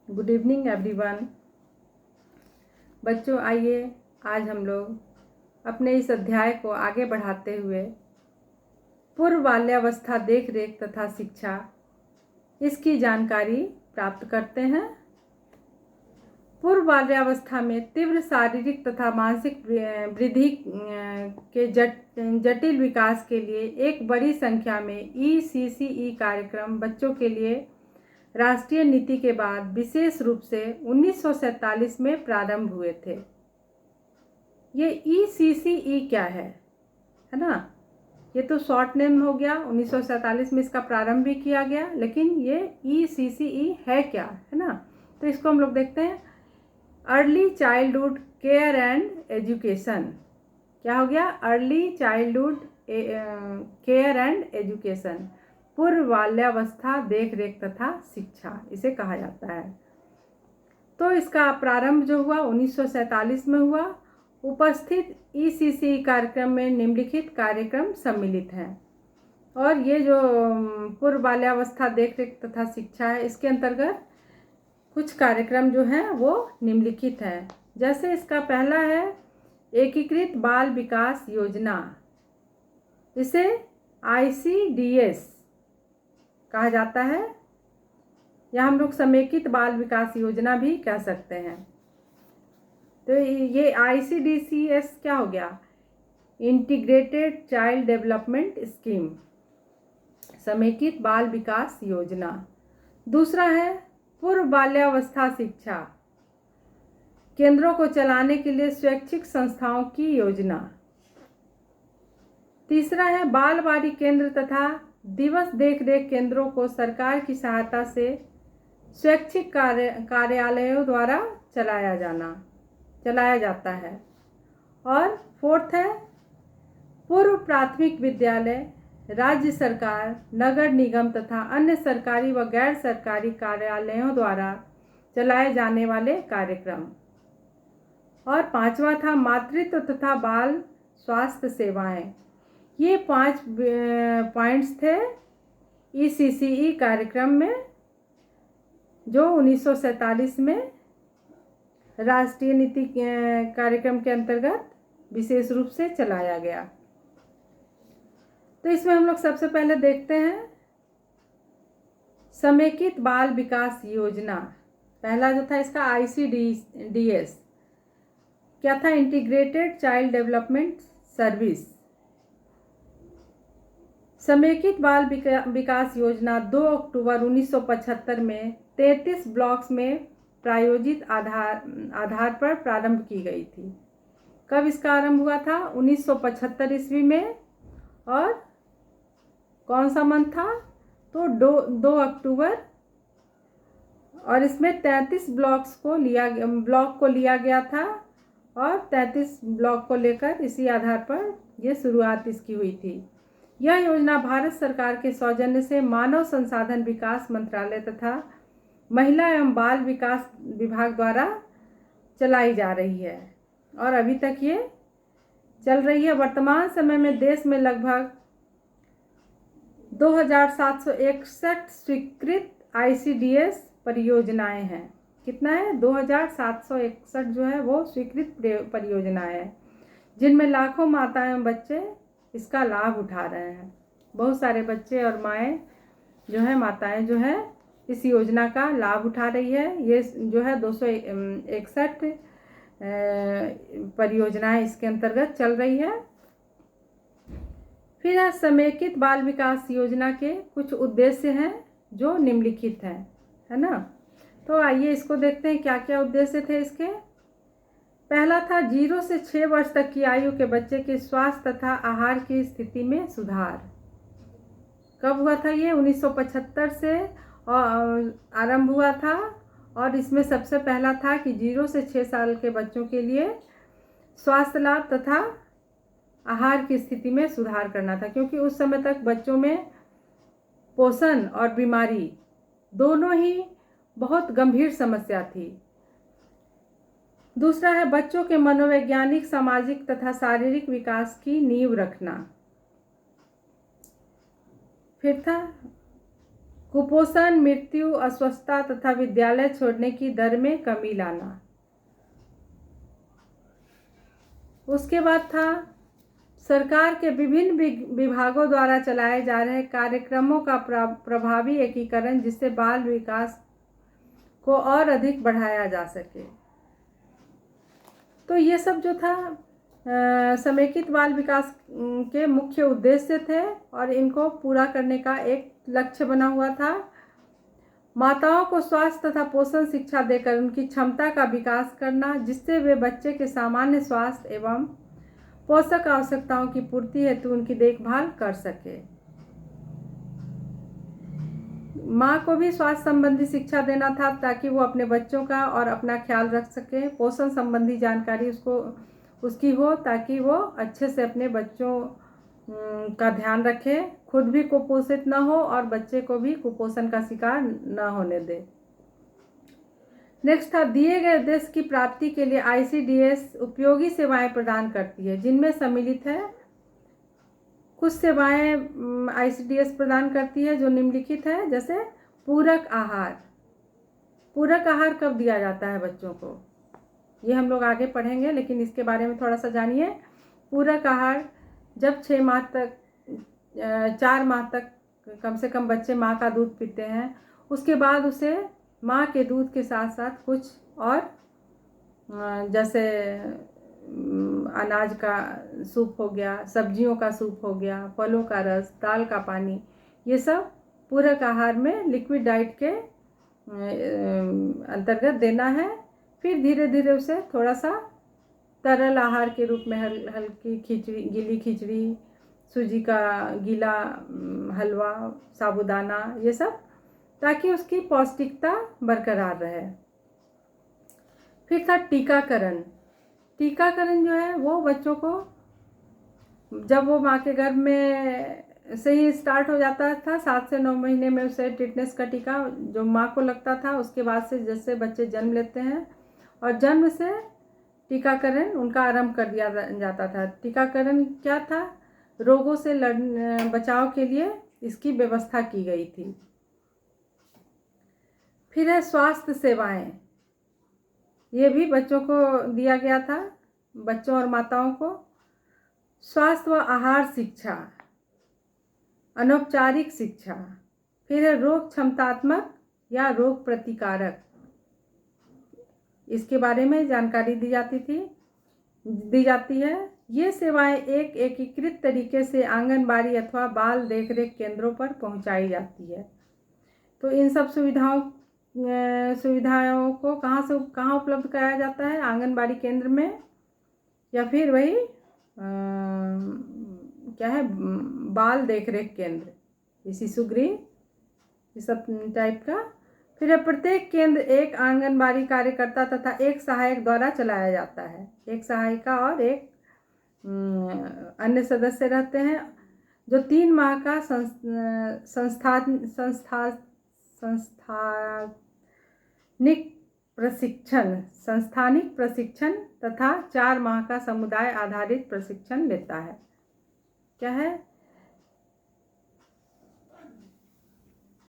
Good evening everyone. बच्चों, आइए आज हम लोग अपने इस अध्याय को आगे बढ़ाते हुए पूर्व बाल्यावस्था देख रेख तथा शिक्षा इसकी जानकारी प्राप्त करते हैं। पूर्व बाल्यावस्था में तीव्र शारीरिक तथा मानसिक वृद्धि के जटिल विकास के लिए एक बड़ी संख्या में ECCE कार्यक्रम बच्चों के लिए राष्ट्रीय नीति के बाद विशेष रूप से 1947 में प्रारंभ हुए थे। ये ECCE क्या है ना? ये तो शॉर्ट नेम हो गया। 1947 में इसका प्रारंभ भी किया गया, लेकिन ये ECCE है क्या, है ना? तो इसको हम लोग देखते हैं। Early childhood care and education. क्या हो गया? Early childhood care and education, पूर्व बाल्यावस्था देख रेख तथा शिक्षा इसे कहा जाता है। तो इसका प्रारंभ जो हुआ 1947 में हुआ। उपस्थित ECCE कार्यक्रम में निम्नलिखित कार्यक्रम सम्मिलित हैं। और ये जो पूर्व बाल्यावस्था देख रेख तथा शिक्षा है, इसके अंतर्गत कुछ कार्यक्रम जो हैं वो निम्नलिखित हैं। जैसे इसका पहला है एकीकृत बाल विकास योजना, इसे ICDS कहा जाता है, या हम लोग समेकित बाल विकास योजना भी कह सकते हैं। तो ये ICDCS क्या हो गया? इंटीग्रेटेड चाइल्ड डेवलपमेंट स्कीम, समेकित बाल विकास योजना। दूसरा है पूर्व बाल्यावस्था शिक्षा, केंद्रों को चलाने के लिए स्वैच्छिक संस्थाओं की योजना। तीसरा है बाल बाड़ी केंद्र तथा दिवस देख रेख केंद्रों को सरकार की सहायता से स्वैच्छिक कार्यालयों द्वारा चलाया जाता है। और फोर्थ है पूर्व प्राथमिक विद्यालय, राज्य सरकार, नगर निगम तथा अन्य सरकारी व गैर सरकारी कार्यालयों द्वारा चलाए जाने वाले कार्यक्रम। और पांचवा था मातृत्व तथा बाल स्वास्थ्य सेवाएं। ये 5 पॉइंट्स थे ECCE कार्यक्रम में, जो 1947 में राष्ट्रीय नीति कार्यक्रम के अंतर्गत विशेष रूप से चलाया गया। तो इसमें हम लोग सबसे पहले देखते हैं समेकित बाल विकास योजना। पहला जो था इसका ICDS क्या था? Integrated child development service. समेकित बाल विकास योजना 2 अक्टूबर 1975 में 33 ब्लॉक्स में प्रायोजित आधार पर प्रारंभ की गई थी। कब इसका आरंभ हुआ था? 1975 ईस्वी में। और कौन सा मंथ था? तो 2 अक्टूबर। और इसमें 33 ब्लॉक को लिया गया था, और 33 ब्लॉक को लेकर इसी आधार पर यह शुरुआत इसकी हुई थी। यह योजना भारत सरकार के सौजन्य से मानव संसाधन विकास मंत्रालय तथा महिला एवं बाल विकास विभाग द्वारा चलाई जा रही है, और अभी तक ये चल रही है। वर्तमान समय में देश में लगभग 2761 स्वीकृत ICDS परियोजनाएं हैं। कितना है? 2761 जो है वो स्वीकृत परियोजनाएं हैं, जिनमें लाखों माताएं एवं बच्चे इसका लाभ उठा रहे हैं। बहुत सारे बच्चे और माएँ जो है, माताएं जो है, इस योजना का लाभ उठा रही है। ये जो है 261 परियोजनाएं इसके अंतर्गत चल रही है। फिर है समेकित बाल विकास योजना के कुछ उद्देश्य हैं जो निम्नलिखित हैं, है ना? तो आइए इसको देखते हैं क्या क्या उद्देश्य थे इसके। पहला था 0 से 6 वर्ष तक की आयु के बच्चे के स्वास्थ्य तथा आहार की स्थिति में सुधार। कब हुआ था ये? 1975 से आरंभ हुआ था। और इसमें सबसे पहला था कि 0 से 6 साल के बच्चों के लिए स्वास्थ्य लाभ तथा आहार की स्थिति में सुधार करना था, क्योंकि उस समय तक बच्चों में पोषण और बीमारी दोनों ही बहुत गंभीर समस्या थी। दूसरा है बच्चों के मनोवैज्ञानिक, सामाजिक तथा शारीरिक विकास की नींव रखना। फिर था कुपोषण, मृत्यु, अस्वस्थता तथा विद्यालय छोड़ने की दर में कमी लाना। उसके बाद था सरकार के विभिन्न विभागों द्वारा चलाए जा रहे कार्यक्रमों का प्रभावी एकीकरण, जिससे बाल विकास को और अधिक बढ़ाया जा सके। तो ये सब जो था समेकित बाल विकास के मुख्य उद्देश्य थे और इनको पूरा करने का एक लक्ष्य बना हुआ था। माताओं को स्वास्थ्य तथा पोषण शिक्षा देकर उनकी क्षमता का विकास करना, जिससे वे बच्चे के सामान्य स्वास्थ्य एवं पोषक आवश्यकताओं की पूर्ति हेतु उनकी देखभाल कर सके। माँ को भी स्वास्थ्य संबंधी शिक्षा देना था ताकि वो अपने बच्चों का और अपना ख्याल रख सके। पोषण संबंधी जानकारी उसकी हो ताकि वो अच्छे से अपने बच्चों का ध्यान रखे, खुद भी कुपोषित न हो और बच्चे को भी कुपोषण का शिकार न होने दे। नेक्स्ट था दिए गए उद्देश्य की प्राप्ति के लिए ICDS उपयोगी सेवाएं प्रदान करती है, जिनमें सम्मिलित है कुछ सेवाएं ICDS प्रदान करती है जो निम्नलिखित है, जैसे पूरक आहार। पूरक आहार कब दिया जाता है बच्चों को, ये हम लोग आगे पढ़ेंगे, लेकिन इसके बारे में थोड़ा सा जानिए। पूरक आहार जब 4 माह तक कम से कम बच्चे माँ का दूध पीते हैं, उसके बाद उसे माँ के दूध के साथ साथ कुछ और जैसे अनाज का सूप हो गया, सब्जियों का सूप हो गया, फलों का रस, दाल का पानी, ये सब पूरक आहार में लिक्विड डाइट के अंतर्गत देना है। फिर धीरे धीरे उसे थोड़ा सा तरल आहार के रूप में हल्की खिचड़ी, गीली खिचड़ी, सूजी का गीला हलवा, साबूदाना, ये सब, ताकि उसकी पौष्टिकता बरकरार रहे। फिर था टीकाकरण। टीकाकरण जो है वो बच्चों को जब वो माँ के गर्भ में से ही स्टार्ट हो जाता था, 7 से 9 महीने में उसे टिटनेस का टीका जो माँ को लगता था। उसके बाद से जैसे बच्चे जन्म लेते हैं और जन्म से टीकाकरण उनका आरंभ कर दिया जाता था। टीकाकरण क्या था, रोगों से बचाव के लिए इसकी व्यवस्था की गई थी। फिर है स्वास्थ्य सेवाएं, ये भी बच्चों को दिया गया था, बच्चों और माताओं को। स्वास्थ्य व आहार शिक्षा, अनौपचारिक शिक्षा। फिर है रोग क्षमतात्मक या रोग प्रतिकारक, इसके बारे में जानकारी दी जाती है। ये सेवाएं एक एकीकृत तरीके से आंगनबाड़ी अथवा बाल देखरेख केंद्रों पर पहुंचाई जाती है। तो इन सब सुविधाओं को कहाँ उपलब्ध कराया जाता है, आंगनबाड़ी केंद्र में, या फिर वही क्या है, बाल देखरेख केंद्र, शिशु गृह, ये सब टाइप का। फिर प्रत्येक केंद्र एक आंगनबाड़ी कार्यकर्ता तथा एक सहायक द्वारा चलाया जाता है। एक सहायिका और एक अन्य सदस्य रहते हैं, जो 3 माह का संस्थानिक प्रशिक्षण तथा 4 माह का समुदाय आधारित प्रशिक्षण लेता है। क्या है,